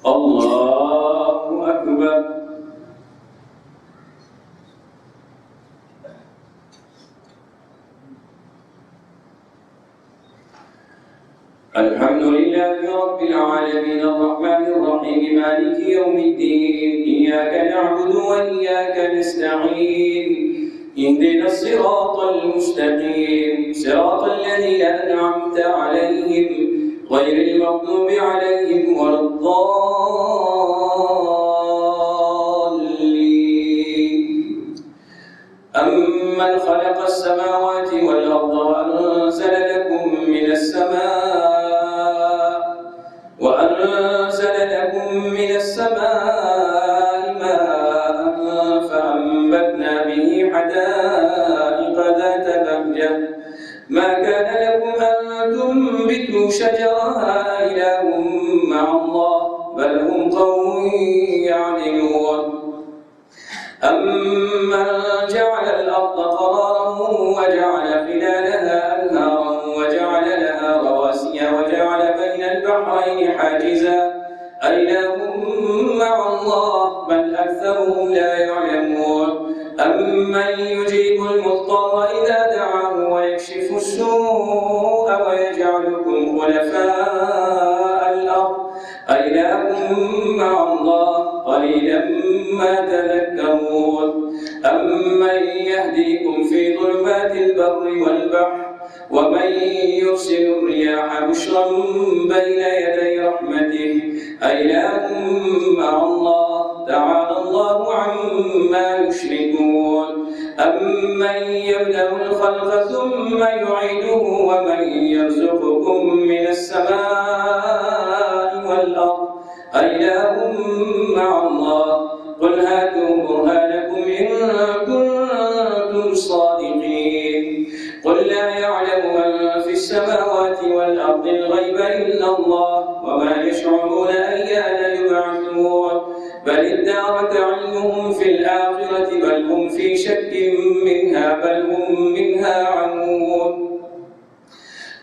الله أكبر. الحمد لله رب العالمين الرحمن الرحيم مالك يوم الدين إياك نعبد وإياك نستعين اهدنا الصراط المستقيم صراط الذين أنعمت عليهم غير المغضوب عليهم ولا الضالين. أمن خلق السماوات والأرض وأنزل لكم من السماء ماء فأنبتنا به حدائق ذات بهجة ما كان لكم أن تنبتوا شجرها إله مع الله بل هم قوم يعدلون. أمن جعل الأرض قرارا وجعل خلالها أنهارا وجعل لها رواسي وجعل بين البحرين حاجزا أإله مع الله بل أكثرهم لا يعلمون. أمن يجيب المضطر إذا دعاه ويكشف السوء ويجعلكم خلفاء الأرض أإله مع الله قليلا ما تذكرون. أمن يهديكم في ظلمات البر والبحر ومن يرسل الرياح بشرا بين يدي رحمته أإله مع الله تعالى الله عما يشركون. أمن يبدأ الخلق ثم يعيده ومن يرزقكم من السماء والأرض أإله مع الله قل هاتوا برهانكم إن كنتم صادقين. قل لا يعلم من في السماوات والأرض الغيب إلا الله وما يشعرون أيان يبعثون بل ادارك علمهم في الآخرة بل هم في شك منها بل هم منها عمون.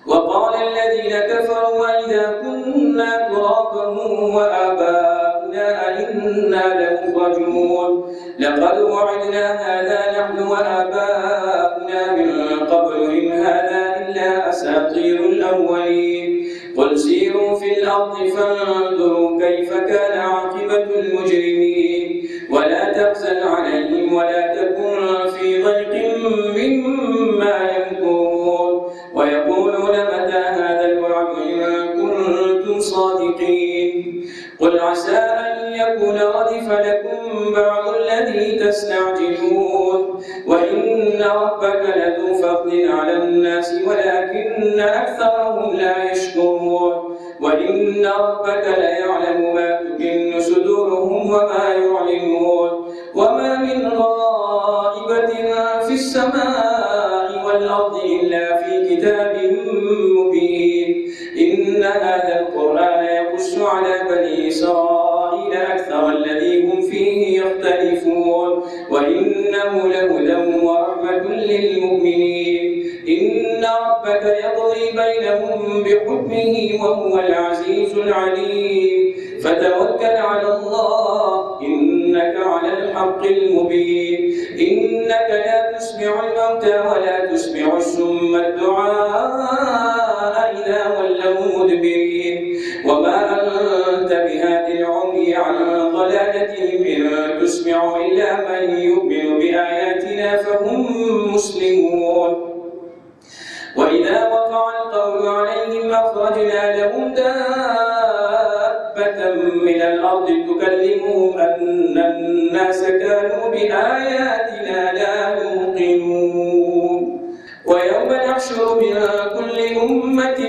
وقال الذين كفروا وإذا كنا ترابا وآباؤنا أئنا لمخرجون لقد وعدنا هذا نحن وآباؤنا من قبل إن هذا إلا أساطير الأولين. قل سيروا في الأرض فانظروا كيف كان عاقبة المجرمين ولا تحزن عليهم ولا تكن في ضيق مما يمكرون ويقولون متى هذا الوعد إن كنتم صادقين. قل عسى أن يكون ردف لكم بعض الذي تستعجلون وإن ربك لذو فضل على الناس ولكن أكثرهم لا يشكرون. وإن ربك ليعلم ما تكن صدورهم وما يعلنون وما من غائبة في السماء والأرض إلا في كتاب مبين. إن هذا القرآن يقص على بني إسرائيل أكثر الذي هم فيه يختلفون وإنه لهدى ورحمة للمؤمنين. إن ربك يقضي بينهم بحكمه وهو العزيز العليم. فتوكل على الله إنك على الحق المبين. إنك لا تسمع الموتى ولا تسمع الصم الدعاء إذا ولوا مدبرين وما أنت بهاد العمي عن ضلالتهم إن تسمع إلا من يؤمن بآياتنا فهم مسلمون. وإذا وقع القول عليهم أخرجنا لهم دابة من الأرض تكلمهم أن الناس كانوا بآياتنا لا يوقنون. ويوم نحشر من كل أمة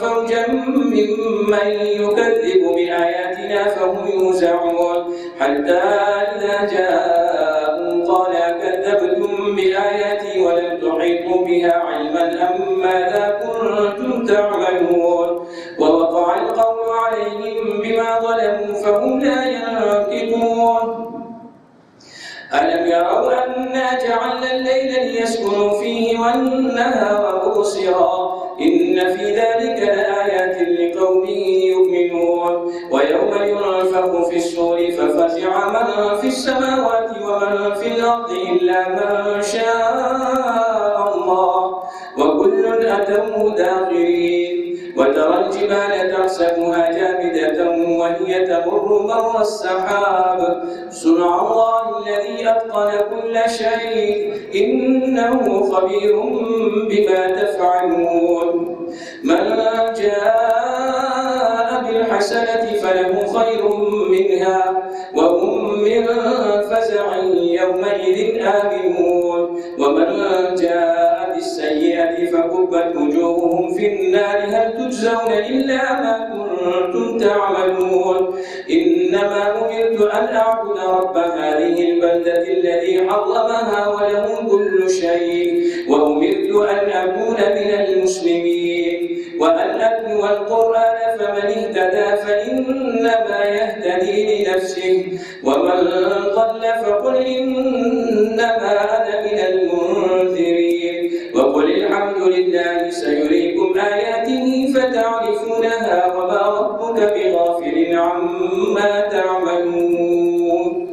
فوجا ممن يكذب بآياتنا فهم يوزعون حتى إذا جاءوا قال كذبتم بآياتي ولم تحيطوا بها علما أم ماذا كنتم تعملون. ووقع القول عليهم بما ظلموا فهم لا ينطقون. ألم يروا أنا جعلنا الليل ليسكنوا فيه والنهار مبصرا إن في ذلك لآيات لقوم يؤمنون ويوم ينفخ في الصور ففزع من في السماوات ومن في الأرض إلا من شاء الله وكل أتوه داخرين وترى الجبال تحسبها جامدة وهي تمر مر السحاب صنع الله الذي أتقن كل شيء إنه خبير بما تفعلون من جاء بالحسنة فله خير منها وهم من فزع يومئذ آمنون ومن جاء بالسيئة فكبت وجوههم في النار هل تجزون إلا ما كنتم تعملون إنما أمرت أن أعبد رب هذه البلدة الذي حرمها وله كل شيء وأمرت أن أكون من المسلمين وأن أتلو القرآن فمن اهتدى فإنما يهتدي لنفسه ومن ضل فقل إنما أنا من المنذرين وقل الحمد لله سيريكم آياته فتعرفونها وما ربك بغافل عما تعملون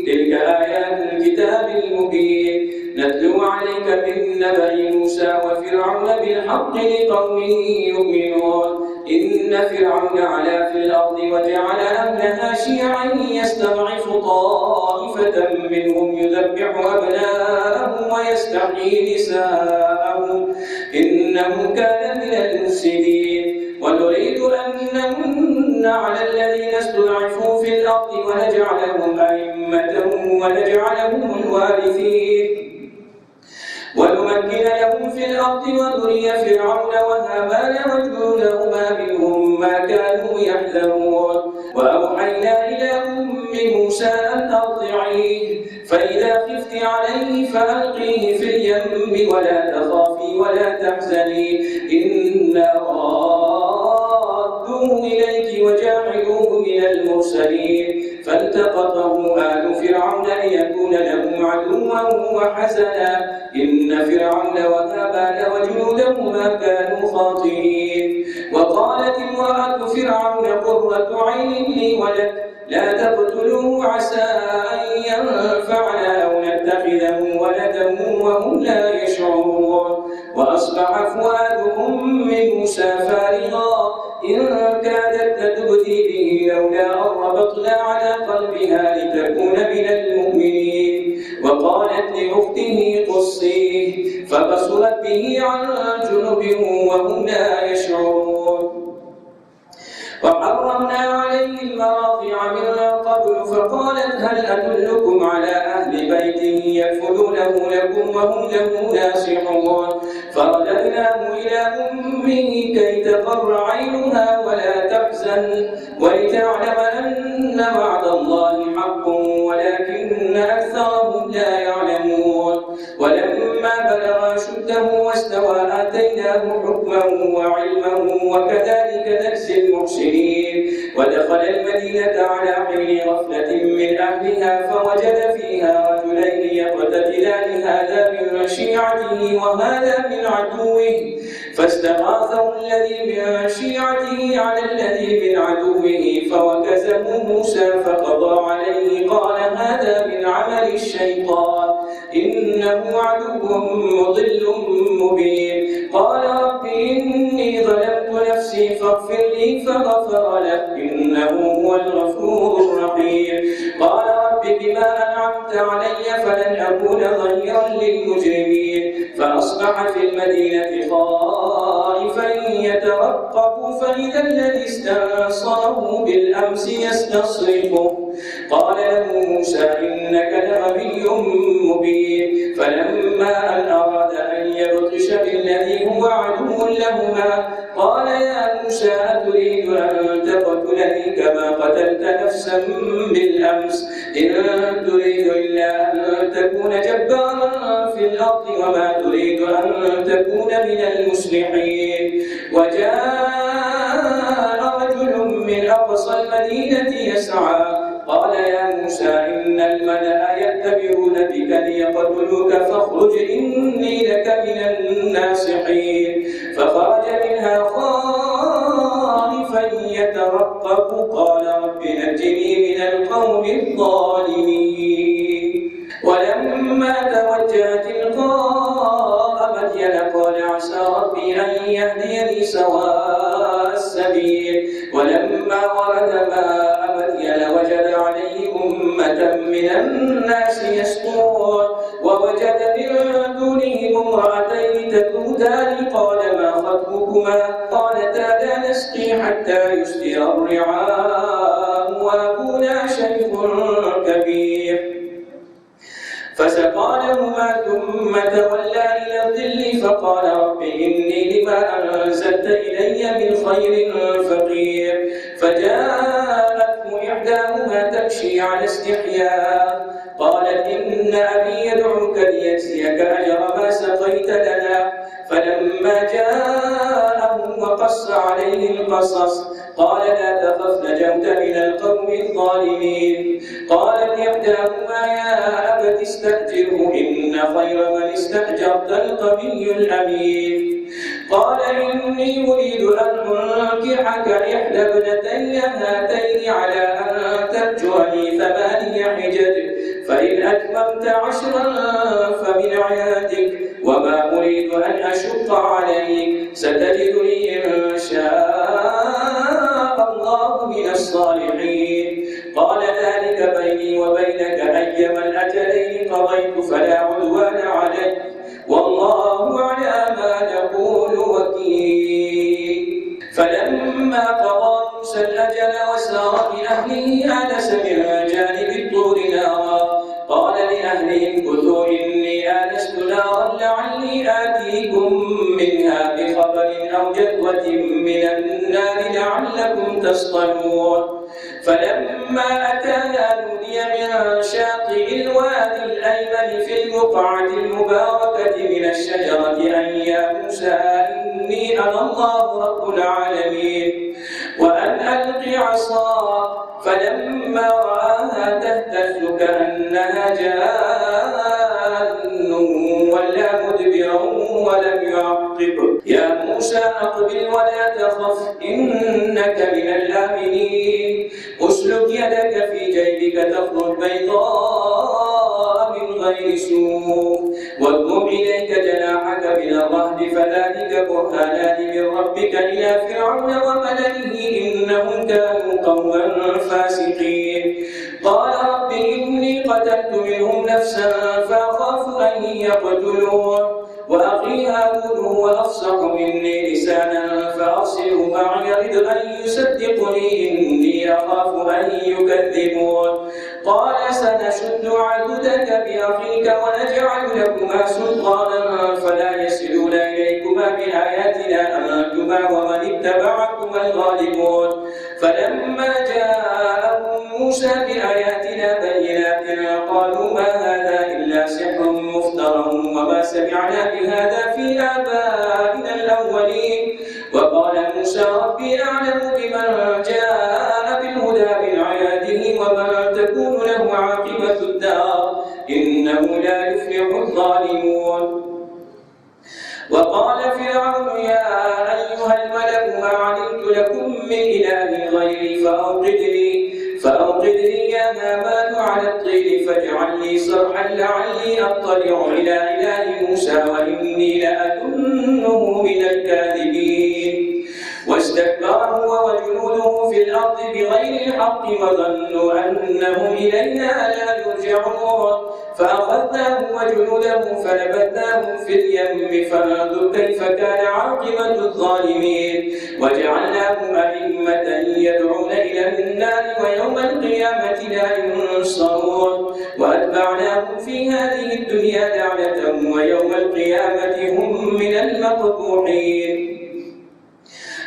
تلك آيات الكتاب المبين نتلو عليك من نبأ موسى وفرعون بالحق لقوم يؤمنون إن فرعون علا في الأرض وجعل أهلها شيعا يستضعف طائفة منهم يذبح أبناءهم ويستحيي نساءهم إنه كان من المفسدين ونريد أن نمن على الذين استضعفوا في الأرض ونجعلهم أئمة ونجعلهم الوارثين ونمكن لهم في الأرض ونري فرعون وهامان وجنودهما منهم ما كانوا يحذرون وأوحينا إلى أم موسى أن أرضعيه فإذا خفت عليه فألقيه في اليم ولا تخافي ولا تحزني إنا رادوه إليك وجاعلوه من المرسلين فالتقطه آل فرعون ليكون لهم عدوا وحزنا إن فرعون وهامان وجنودهما كانوا خاطئين وقالت امرأة فرعون قرة عين لي ولك لا تقتلوه عسى أن ينفعنا أو نتخذه ولدا وهم لا يشعرون وأصبح فؤاد أم موسى فارغا إن كادت لتبدي به لولا أن ربطنا على قلبها لتكون من المؤمنين وقالت لأخته قصيه فبصرت به عن جنب وهم لا يشعرون وحرمنا عليه المراضع من قبل فقالت هل أدلكم على أهل بيت يكفلونه لكم وهم له ناصحون فرددناه إلى أمه كي تقر عينها ولا تحزن ولتعلم أن وعد الله حق ولكن أكثرهم لا يعلمون ولما بلغ أشده واستوى آتيناه حكما وعلما وكذلك نجزي المحسنين ودخل المدينة على حين غفلة من أهلها فوجد فيها رجلين يقتتلان هذا من شيعته وهذا من عدوه فاستغاثه الذي من شيعته على الذي من عدوه فوكزه موسى فقضى عليه قال هذا من عمل الشيطان إنه عدو مضل مبين قال رب إني ظلمت نفسي فاغفر لي فغفر له إنه هو الغفور الرحيم قال رب بما أنعمت علي فلن أكون ظهيرا للمجرمين فأصبح في المدينة خائفا يترقب فإذا الذي استنصره بالأمس يستصرخه قال له موسى إنك لغبي مبين فلما أن أراد أن يبطش بالذي هو عدو لهما قال يا موسى أتريد أن تقتلني كما قتلت نفسا بالأمس إن تريد إلا أن تكون جبارا في الأرض وما تريد أن تكون من المصلحين وجاء رجل من أقصى المدينة يسعى قال يا موسى إن الملأ يأتمرون بك ليقتلوك فاخرج إني لك من الناصحين. فخرج منها خائفا يترقب قال رب نجني من القوم الظالمين. ولما توجه تلقاء مدين قال عسى ربي أن يهديني سواء السبيل. ولما ورد ماء مدين وجد عليه أمة من الناس يسقون ووجد من دونهم امرأتين تذودان قال ما خطبكما قالتا لا نسقي حتى يصدر الرعاء وأبونا شيخ كبير. فسقى لهما ثم تولى إلى الظل فقال رب إني لما أنزلت إلي من خير فقير. فجاءته إحداهما تمشي على استحياء قالت إن أبي يدعوك ليجزيك أجر ما سقيت لنا. فلما جاءه وقص عليه القصص قال لا تخف نجوت من القوم الظالمين. قالت إحداهما يا أبت استأجره إن خير من استأجرت القوي الأمين. قال إني أريد أن أنكحك إحدى ابنتي هاتين على أن تأجرني 8 حجج فإن أتممت 10 فمن عندك وما أريد أن أشق عليك ستجدني إن شاء الله من الصالحين. قال ذلك بيني وبينك أيما الأجلين قضيت فلا عدوان علي والله على ما نقول وكيل. فلما قضى موسى الأجل وسار بأهله آنس من جانب الطور نارا قال لأهلهم كثوا إني آنست نارا لعلي آتيكم منها بخبر أو جذوة من النار لعلكم تصطلون. فلما أتاها نودي من شاطئ الوادي الأيمن في البقعة المباركة من الشجرة أن يا موسى إني أنا الله رب العالمين وأن ألق عصاك. فلما رآها تهتز كأنها جان ولا مدبرا ولم يعقب. يا موسى أقبل ولا تخف إنك من الآمنين. أسلك يدك في جيبك تخرج بيضاء من غير سوء واضم إليك جناحك من الرهب فذلك برهانان من ربك إلى فرعون وملئه إنهم كانوا قوما فاسقين. قال رب إني قتلت منهم نفسا فأخاف أن يقتلون وأخي هارون هو أفصح مني لسانا فأرسله معي رد أن يصدقني إني أخاف أن يكذبون. قال سنشد عضدك بأخيك ونجعل لكما سلطانا فلا يصلون إليكما بآياتنا أنتما ومن اتبعكما الغالبون. فلما جاءهم موسى بآياتنا بينات قالوا ما هذا إلا سحر مفترى وما سمعنا بهذا في آبائنا الأولين. وقال موسى ربي أعلم بمن جاء بالهدى من عنده ومن تكون له عاقبة الدار إنه لا يفلح الظالمون. وقال فرعون يا أيها الملأ ما علمت لكم من إله غيري فأوقد لي يا هامان على الطين فاجعل لي صرحا لعلي أطلع إلى إله موسى وإني لأظنه من الكاذبين. واستكبر هو وجنوده في الأرض بغير الحق وظنوا أنهم إلينا لا يرجعون. فأخذناه وجنوده فنبذناهم في اليم فانظر كيف كان عاقبة الظالمين. وجعلناهم أئمة يدعون إلى النار ويوم القيامة لا ينصرون. وأتبعناهم في هذه الدنيا لعنة ويوم القيامة هم من المقبوحين.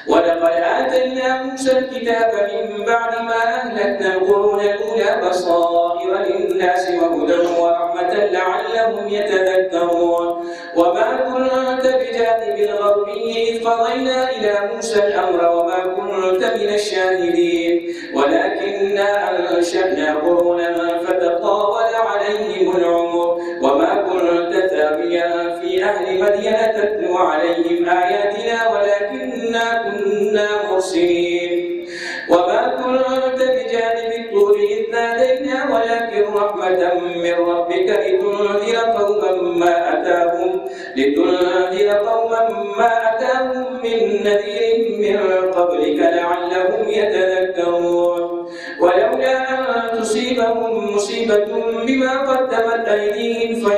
ولقد آتينا موسى الكتاب من بعد ما أهلكنا القرون الأولى بصائر للناس وهدى ورحمة لعلهم يتذكرون. وما كنت بجانب الغربي إذ قضينا إلى موسى الأمر وما كنت من الشاهدين ولكننا أنشأنا قرونا فتطاول عليهم العمر وما كنت ثابيا في أهل مدين تتلو عليهم آياتنا ولكننا كنا مرسلين وما كنت بجانب الطور إذ نادينا ولكن رحمة من ربك لتنذر قوما ما أتاهم من نذير من قبلك لعلهم يتذكرون ولولا أن تصيبهم مصيبة بما قدمت أيديهم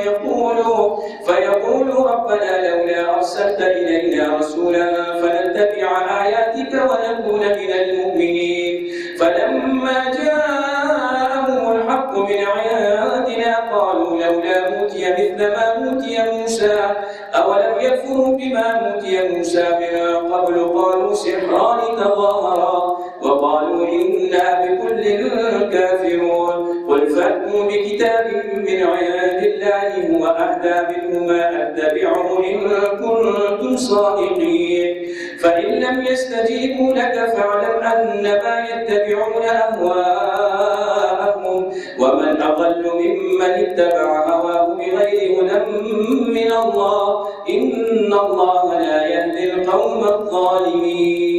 فيقولوا ربنا لولا أرسلت إلينا رسولا فنتبع آياتك ونكون من المؤمنين فلما جاءهم الحق من عندنا قالوا لولا أوتي مثل ما أوتي موسى أولم يكفروا بما أوتي موسى من قبل قالوا سحران تظاهرا وقالوا إنا بكل كافرون قل فأتوا بكتاب من عند الله هو أهدى منهما أتبعه إن كنتم صادقين فإن لم يستجيبوا لك فاعلم أنما يتبعون أهواءهم ومن أضل ممن اتبع هواه بغير هدى من الله إن الله لا يهدي القوم الظالمين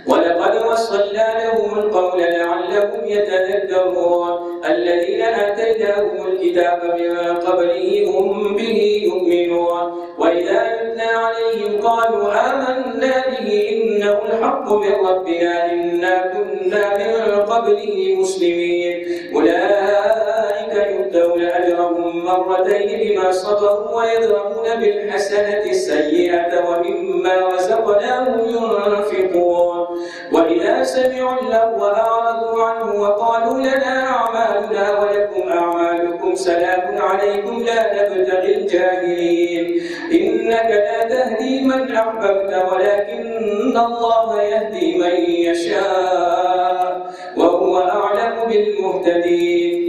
ولقد وصلنا لهم القول لعلهم يتذكرون الذين آتيناهم الكتاب من قبله هم به يؤمنون وإذا يتلى عليهم قالوا آمنا به إنه الحق من ربنا إنا كنا من قبله مسلمين أولئك يؤتون أجرهم مرتين بما صبروا ويدرؤون بالحسنة السيئة ومما رزقناهم ينفقون وإذا سمعوا اللغو أعرضوا عنه وقالوا لنا أعمالنا ولكم أعمالكم سلام عليكم لا نبتغي الجاهلين إنك لا تهدي من أحببت ولكن الله يهدي من يشاء وهو أعلم بالمهتدين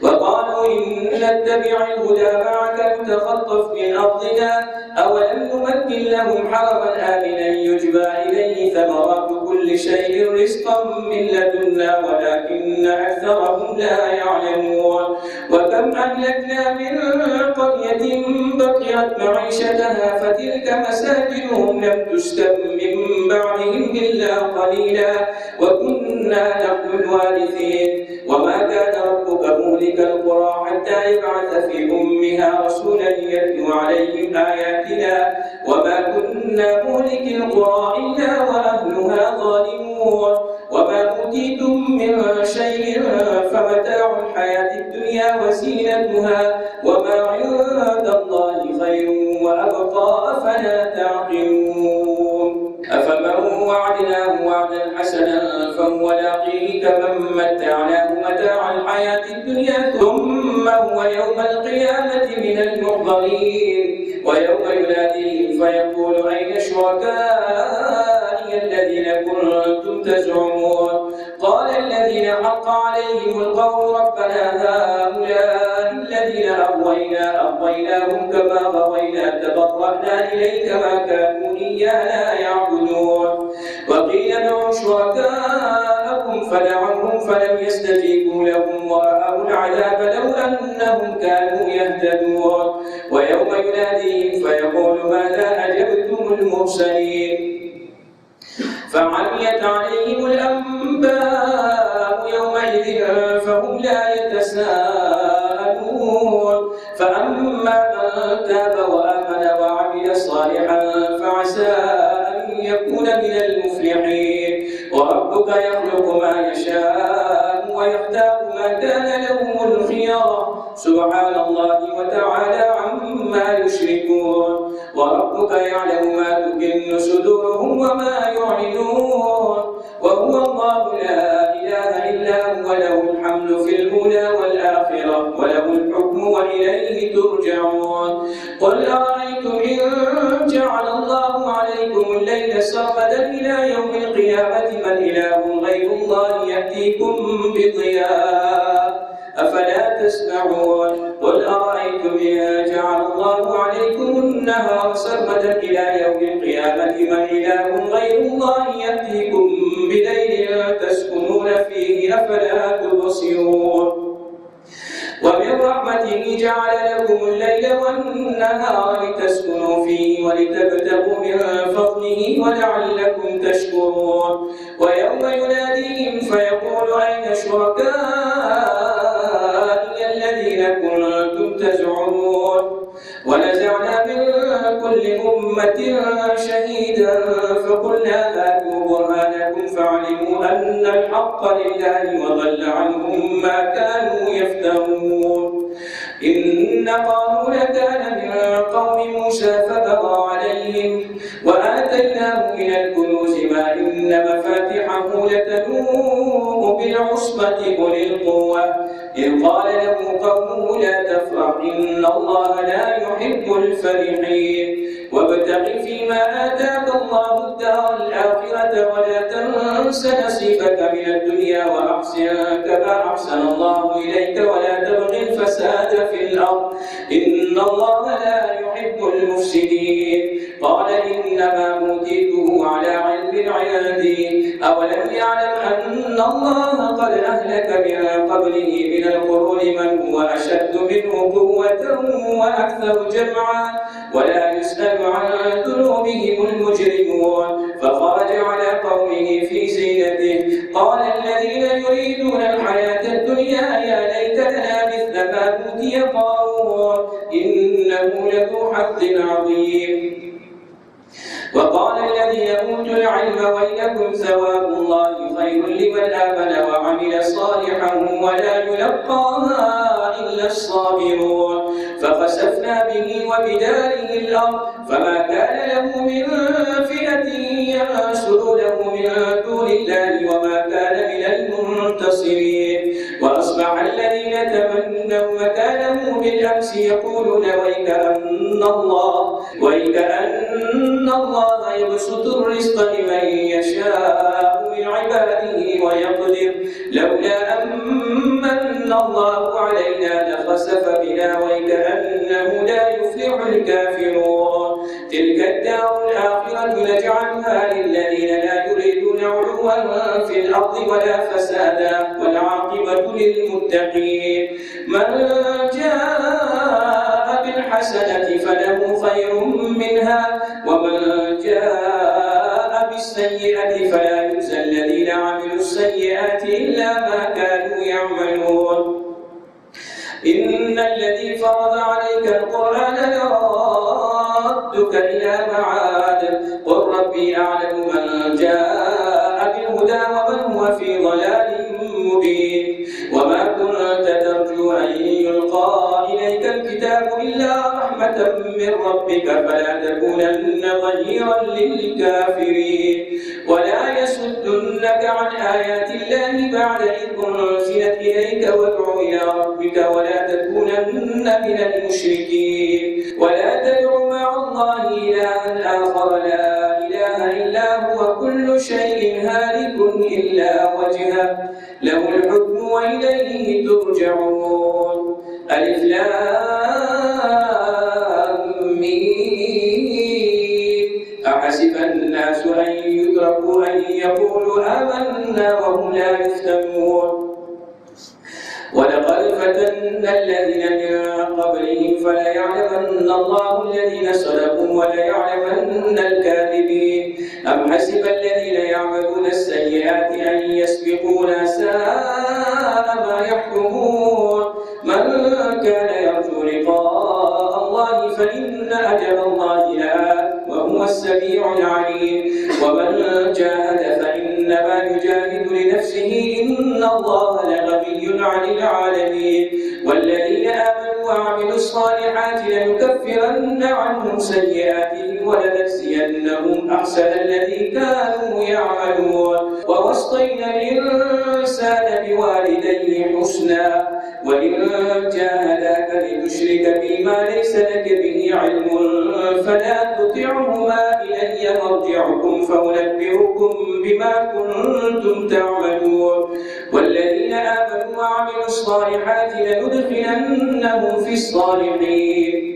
وقالوا إن نتبع الهدى معك نتخطف من أرضنا أولم نمكن لهم حرما آمنا يجبى إليه ثمرات كل شيء رزقا من لدنا ولكن أكثرهم لا يعلمون وكم أهلكنا من قرية بطرت معيشتها فتلك مساكنهم لم تسكن من بعدهم إلا قليلا وكنا نحن الوارثين وما كان ربك مهلك القرى حتى يبعث في أمها رسولا يتلو عليهم آياتنا وما كنا مهلك القرى إلا وأهلها ظالمون وما أوتيتم من شيء فمتاع الحياة الدنيا وزينتها وما عند الله خير وأبقى أفلا تعقلون أفمن وعدناه وعدا حسنا فهو لاقيه كمن متعناه متاع الحياة الدنيا ثم هو يوم القيامة من المحضرين ويوم يناديهم فيقول أين شركائي الذين كنتم تزعمون قال الذين حق عليهم القول ربنا هؤلاء الذين أغويناهم كما غوينا تبرأنا إليك ما كانوا إيانا يعبدون وقيل ادعوا شركاءكم فدعوهم فلم يستجيبوا لهم ورأوا العذاب لو أنهم كانوا يهتدون ويوم يناديهم فيقول ماذا أجبتم المرسلين فعميت عليهم الأنباء يومئذ فهم لا يتساءلون فأما من تاب وآمن وعمل صالحا فعسى أن يكون من المفلحين وربك يخلق ما يشاء ويختار ما كان لهم الخيار سبحان الله وتعالى عما يشركون وربك يعلم ما تكن صدورهم وما يعلنون وهو الله لا إله إلا هو له الحمد في الأولى والآخرة وله الحكم وإليه ترجعون قل أرأيتم إن جعل الله عليكم الليل سرمدا إلى يوم القيامة من إله غير الله يأتيكم بضياء أفلا تسمعون قل أرأيتم إن جعل الله ألم إله غير الله يأتيكم بليل تسكنون فيه أفلا تبصرون ومن رحمته جعل لكم الليل والنهار لتسكنوا فيه ولتبتغوا من فضله ولعلكم تشكرون ويوم يناديهم فيقول أين شركائي الذين كنتم تزعمون ونزعنا من كل أمة شهيدا فقلنا هاتوا برهانكم فعلموا أن الحق لله وضل عنهم ما كانوا يفترون إن قارون كان من قوم موسى فبغى عليهم وآتيناه من الكنوز ما إن مفاتحه لتنوء بالعصبة أولي القوة إذ قال له قومه لا تفرح إن الله لا يحب الفرحين وابتغ فيما آتاك الله الدار الآخرة ولا تنس نصيبك من الدنيا وأحسن كما أحسن الله إليك ولا تبغ الفساد في الأرض إن الله لا يحب المفسدين قال إنما أوتيته على علم عندي أولم يعلم أن الله قد أهلك من قبله من القرون من هو أشد منه قوة وأكثر جمعا ولا يسأل عن ذنوبهم المجرمون فخرج على قومه في زينته قال الذين يريدون الحياة الدنيا يا ليت لنا مثل ما أوتي قارون إنه لذو حظ عظيم وقال الذين أوتوا العلم ويلكم ثواب الله خير لمن آمن وعمل صالحا ولا يلقاها إلا الصابرون فخسفنا به وبداره الأرض فما كان له من فئة ينصر له من دون الله وما كان من المنتصرين وأصبح الذين تمنوا مكانه بالأمس يقولون ويك أن الله يبسط الرزق لمن يشاء من عباده ويقدر لولا أمن الله علينا لخسف بنا وكأنه لا يفلح الكافرون تلك الدار الآخرة نجعلها للذين لا يريدون علوا في الأرض ولا فسادا والعاقبة للمتقين من جاء بالحسنة فله خير منها ومن جاء بالسيئة فلا يجزى الذين عملوا السيئات إلا ما كانوا يعملون إن الذي فرض عليك القرآن لردك إلى معاد قل ربي أعلم من جاء بالهدى ومن هو في ضلال مبين وما كنت ترجو أن يلقى إليك الكتاب إلا رحمة من ربك فلا تكونن ظهيرا للكافرين ولا يصدنك عن آيات الله بعد إذ أنزلت إليك وادع إلى ربك ولا تكونن من المشركين ولا تدع مع الله إلها آخر لا إله إلا هو كل شيء هالك إلا وجهه له الحكم وإليه ترجعون ألف لام ميم أحسب الناس أن يتركوا أن يقولوا آمنا وهم لا يفتنون ولقد فتنا الذين من قبلهم فليعلمن الله الذين صدقوا وليعلمن الكاذبين أم حسب الذين يعملون السيئات أن يسبقونا ساء ما يحكمون من كان يرجو لقاء الله فإن أجل الله لآت وهو السميع العليم ومن جاهد فإنما يجاهد لنفسه إن الله لغني عن العالمين والذين آمنوا وعملوا الصالحات لنكفرن عنهم سيئاتهم ولنجزينهم أحسن الذي كانوا يعملون ووصينا الإنسان بوالديه حسنا وإن جاهداك لتشرك بما ليس لك به علم فلا تطعهما إلي مرجعكم فأنبئكم بما كنتم تعملون والذين آمنوا وعملوا الصالحات لندخلنهم في الصالحين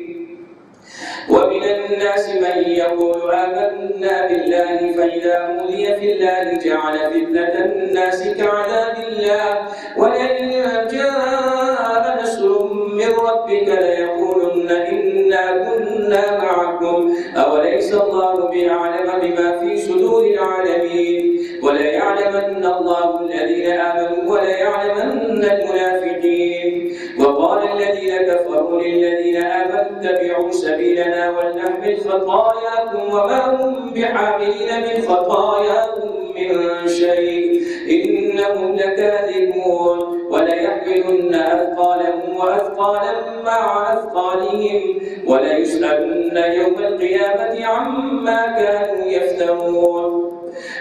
ومن الناس من يقول آمنا بالله فإذا أوذي في الله جعل فتنة الناس كعذاب الله ولئن جاء نصر من ربك ليقولن إنا كنا معكم أوليس الله بأعلم بما في صدور العالمين وليعلمن الله الذين آمنوا وليعلمن المنافقين. وقال الذين كفروا للذين آمنوا اتبعوا سبيلنا ولنحمل خطاياكم وما هم بحاملين من خطاياكم من شيء إنهم لكاذبون وليحملن أثقالهم وأثقالا مع أثقالهم وليسألن يوم القيامة عما كانوا يفترون.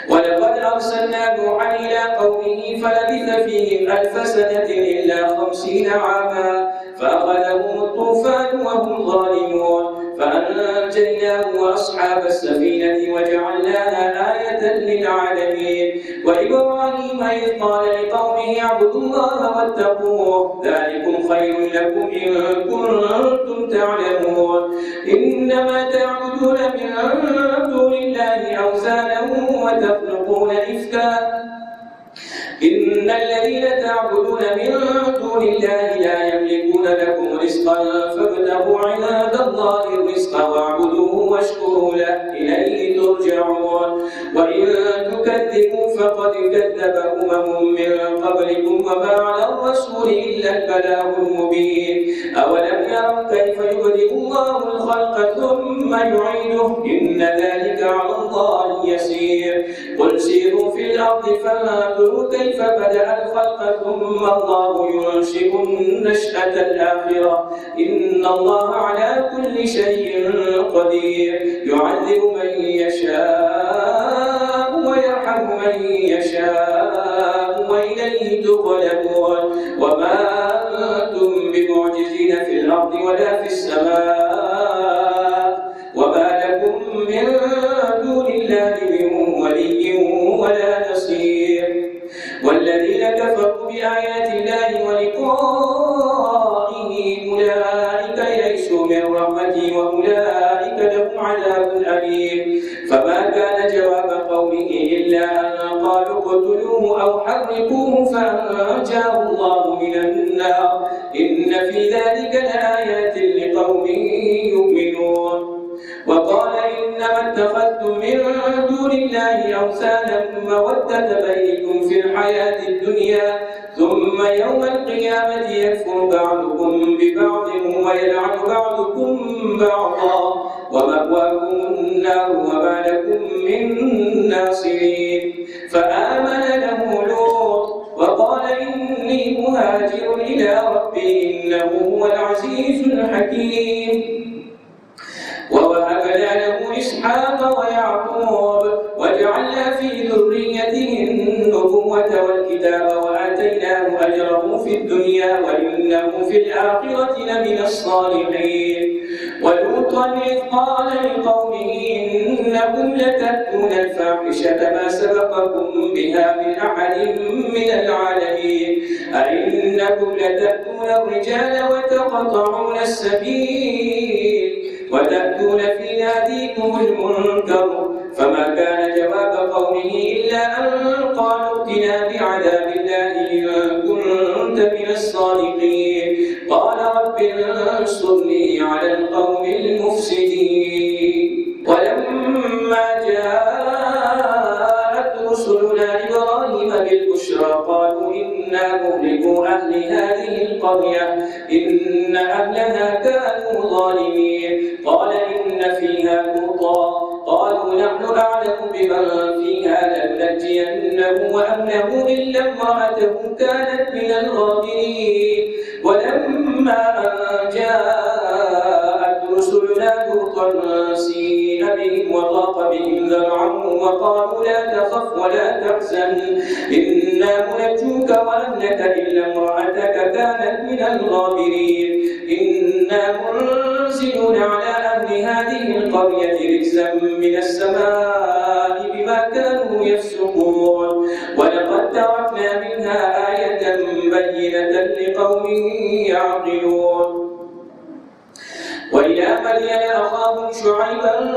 ولقد أرسلنا نوحا إلى قومه فلبث فيهم 1000 سنة إلا 50 عاما فأخذهم الطوفان وهم ظالمون فأنجيناه وأصحاب السفينة وجعلناها آية للعالمين. وإبراهيم إذ قال لقومه اعبدوا الله واتقوه ذلكم خير لكم إن كنتم تعلمون. إنما تعبدون من دون الله أوثانا وتخلقون إفكا إن الذين تعبدون من دون الله لا يملكون لكم رزقا فابتغوا عند الله الرزق واعبدوه واشكروا له إليه ترجعون. وإن تكذبوا فقد كذب من قبلكم وما على الرسول إلا البلاغ المبين. أولم يروا كيف يبدئ الله الخلق ثم يعيده إن ذلك على الله يسير. قل سيروا في الأرض فانظروا كيف بدأ الخلق ثم الله ينشئ النشأة الآخرة إن الله على كل شيء قدير. يعذب من يشاء ويرحم من يشاء وإليه تقلبون. وما أنتم بمعجزين في الأرض ولا في السماء وما لكم من دون الله من ولي ولا نصير. والذين كفروا بآيات الله ولقائه أولئك يئسوا من رحمتي وأولئك لهم عذاب أليم. فما كان جواب قومه إلا أن قالوا اقتلوه أو حرقوه فأنجاه الله من النار إن في ذلك لآيات لقوم يؤمنون. وقال إنما اتخذتم من دون الله أوثانا مودة بينكم في الحياة الدنيا ثم يوم القيامة يكفر بعضكم ببعض ويلعن بعضكم بعضا ومأواكم النار وما لكم من ناصرين. فآمن له لوط وقال إني مهاجر إلى ربي إنه هو العزيز الحكيم. ووهبنا له إسحاق ويعقوب وجعلنا في ذريته النبوة والكتاب وآتيناه أجره في الدنيا وإنه في الآخرة لمن الصالحين. ولوطا إذ قال لقومه إنكم لتأتون الفاحشة ما سبقكم بها من أحد من العالمين أئنكم لتأتون الرجال وتقطعون السبيل وتأتون في ناديكم المنكر. فما كان جواب قومه إلا أن قالوا ائتنا بعذاب الله إن كنت من الصادقين. قال رب انصرني على القوم المفسدين. ولما جاءت رسلنا إبراهيم بالبشرى قالوا إنا مهلكو أهل هذه القرية إن أهلها كانوا ظالمين. قال إن فيها لوطا قالوا نحن أعلم بمن فيها لننجينه وأهله إلا امرأته كانت من الغابرين. ولما أن جاءت رسلنا لوطا سيء بهم وضاق بهم ذرعا وقالوا لا تخف ولا تحزن إنا منجوك وأهلك إلا امرأتك كانت من الغابرين. إنا منزلون على أهل هذه القرية رجزا من السماء بما كانوا يفسقون. ولقد تركنا منها آية بينة لقوم يعقلون. وإلى مدين أخاهم شعيبا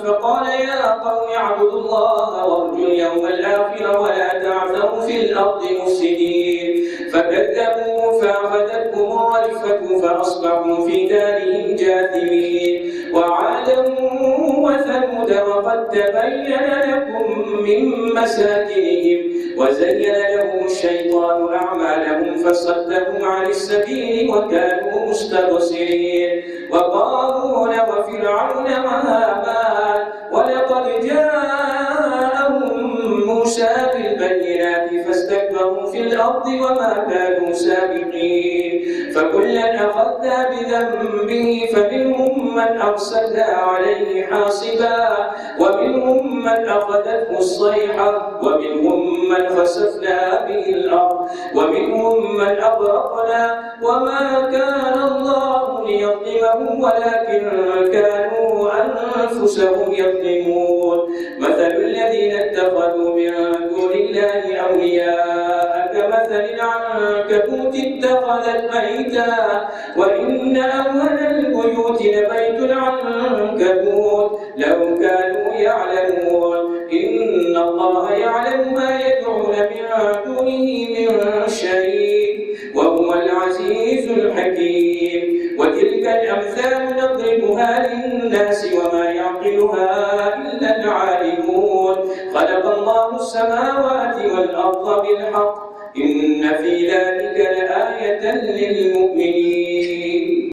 فقال يا قوم اعبدوا الله وارجوا اليوم الآخر ولا تعثوا في الأرض مفسدين فكذبوه فأخذتهم الرجفة فأصبحوا في دارهم جاثمين وعادا وثمود وقد تبين لكم من مساكنهم وزين لهم الشيطان أعمالهم فصدهم عن السبيل وكانوا مستبصرين وقارون وفرعون وهامان ولقد جاءهم موسى بالبينات فاستكبروا في الأرض وما كانوا سابقين فكلا أخذنا بذنبه فمنهم من أرسلنا عليه حاصبا ومنهم من أخذته الصيحة ومنهم من خسفنا به الأرض ومنهم من أغرقنا وما كان الله ليظلمهم ولكن كانوا أنفسهم يظلمون مثل الذين اتخذوا من دون الله أولياء كمثل العنكبوت اتخذت بيتا وإن أول البيوت لبيت العنكبوت لو كانوا يعلمون إن الله يعلم ما يدعون من دونه من شيء وهو العزيز الحكيم وتلك الأمثال نضربها للناس وما يعقلها إلا العالمون خلق الله السماوات والأرض بالحق إن في ذلك لآية للمؤمنين